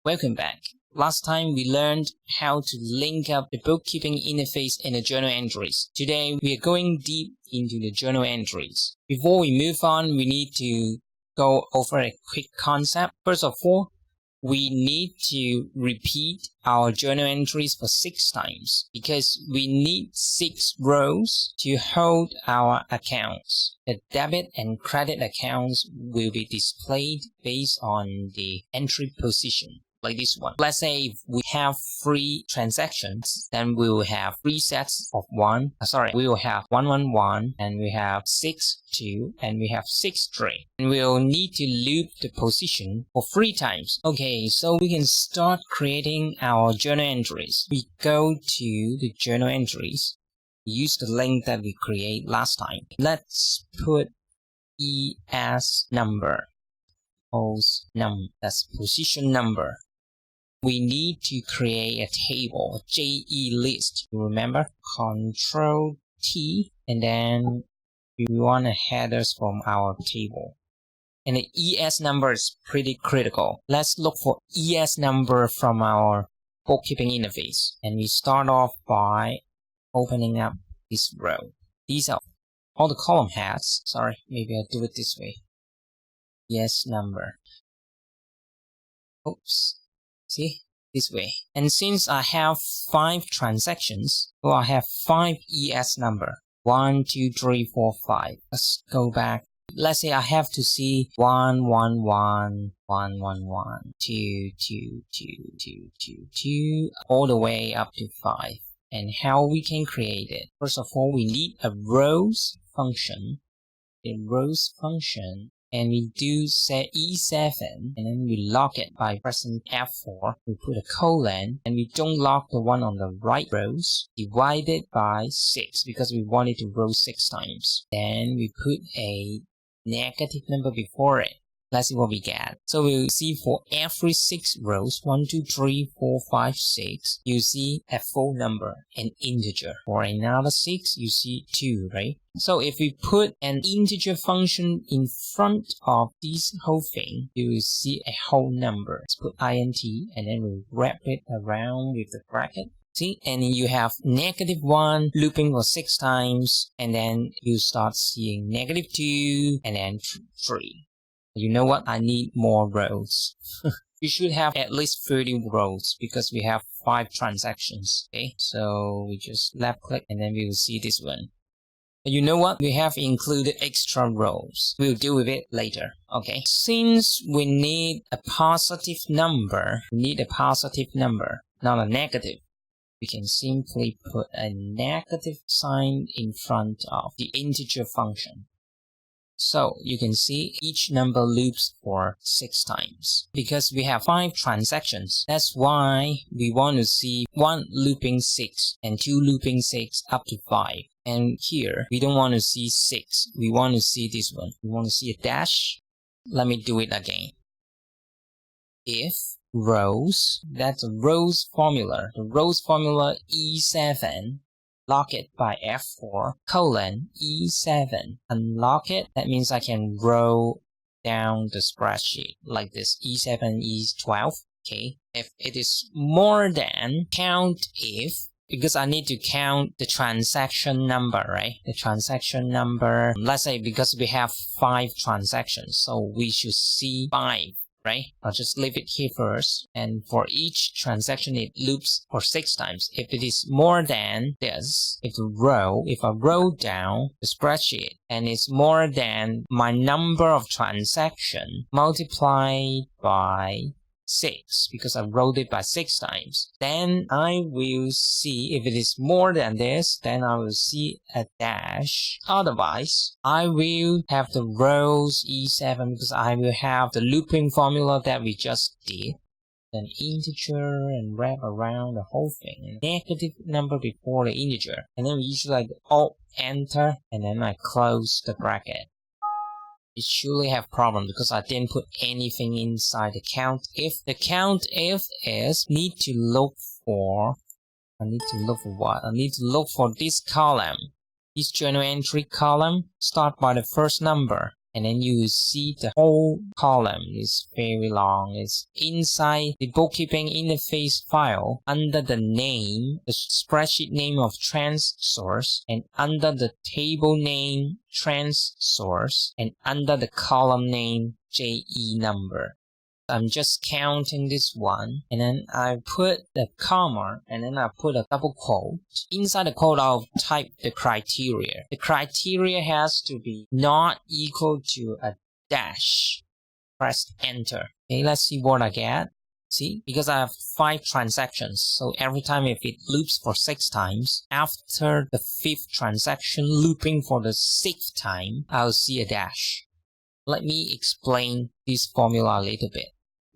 Welcome back. Last time we learned how to link up the bookkeeping interface and the journal entries. Today we are going deep into the journal entries. Before we move on, we need to go over a quick concept. First of all, we need to repeat our journal entries for 6 times because we need 6 rows to hold our accounts. The debit and credit accounts will be displayed based on the entry position. Like this one. Let's say if we have 3 transactions, then we will have 3 sets of we will have 111, and we have 62, and we have 63. And we'll need to loop the position for 3 times. Okay, so we can start creating our journal entries. We go to the journal entries, use the link that we create last time. Let's put ES number, that's position number. We need to create a table, a JE list. You remember? Control T, and then we want the headers from our table. And the ES number is pretty critical. Let's look for ES number from our bookkeeping interface. And we start off by opening up this row. These are all the column heads. Sorry, maybe I'll do it this way. ES number. Oops. See, this way. And since I have 5 transactions, so I have 5 ES number. 1, 2, 3, 4, 5. Let's go back. Let's say I have to see 1, 1, 1, 1, 1, 1, 2, 2, 2, 2, 2, 2, all the way up to 5. And how we can create it? First of all, we need a rows function. A rows function. And we do set E7, and then we lock it by pressing F4. We put a colon, and we don't lock the one on the right rows. Divide it by 6 because we want it to row 6 times. Then we put a negative number before it. Let's see what we get. So we'll see for every 6 rows, 1, 2, 3, 4, 5, 6, you see a full number, an integer. For another 6, you see 2, right? So if we put an integer function in front of this whole thing, you will see a whole number. Let's put int, and then we'll wrap it around with the bracket. See, and you have -1 looping for 6 times, and then you start seeing -2, and then 3. You know what? I need more rows. We should have at least 30 rows because we have 5 transactions. Okay, so we just left click and then we will see this one. But you know what? We have included extra rows. We'll deal with it later. Okay, since we need a positive number, not a negative. We can simply put a negative sign in front of the integer function. So you can see each number loops for 6 times. Because we have 5 transactions, that's why we want to see 1 looping 6 and 2 looping 6 up to 5. And here, we don't want to see 6. We want to see this one. We want to see a dash. Let me do it again. If rows, that's a rows formula. The rows formula E7. Lock it by F4, colon, E7, unlock it. That means I can roll down the spreadsheet like this, E7, E12, okay? If it is more than, count if, because I need to count the transaction number, right? The transaction number, let's say because we have 5 transactions, so we should see 5. Right? I'll just leave it here first. And for each transaction, it loops for 6 times. If it is more than this, if I roll down the spreadsheet and it's more than my number of transactions multiplied by 6, because I rolled it by 6 times, then I will see, if it is more than this, then I will see a dash. Otherwise, I will have the rows E7 because I will have the looping formula that we just did. Then integer and wrap around the whole thing. Negative number before the integer. And then we usually like Alt Enter, and then I close the bracket. It surely have problem because I didn't put anything inside the count if. The count if is need to look for what? I need to look for this column. This journal entry column start by the first number. and then you see the whole column is very long. It's inside the bookkeeping interface file under the name, the spreadsheet name of trans source, and under the table name trans source, and under the column name JE number. I'm just counting this one, and then I put the comma, and then I put a double quote. Inside the quote, I'll type the criteria. The criteria has to be not equal to a dash. Press enter. Okay, let's see what I get. See, because I have 5 transactions, so every time if it loops for 6 times, after the 5th transaction looping for the 6th time, I'll see a dash. Let me explain this formula a little bit.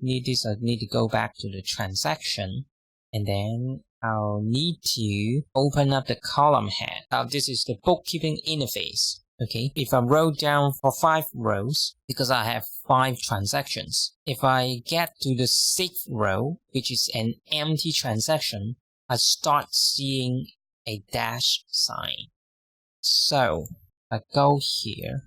I need to go back to the transaction, and then I'll need to open up the column head. Now this is the bookkeeping interface. Okay, if I wrote down for 5 rows, because I have 5 transactions, if I get to the 6th row, which is an empty transaction, I start seeing a dash sign. So I go here.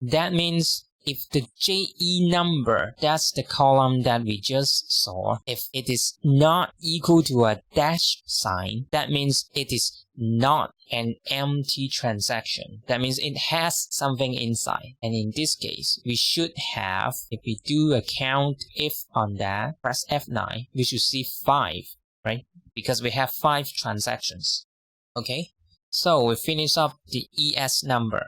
That means if the JE number, that's the column that we just saw, if it is not equal to a dash sign, that means it is not an empty transaction. That means it has something inside. And in this case, we should have, if we do a count if on that, press F9, we should see 5, right? Because we have 5 transactions. Okay? So we finish up the ES number.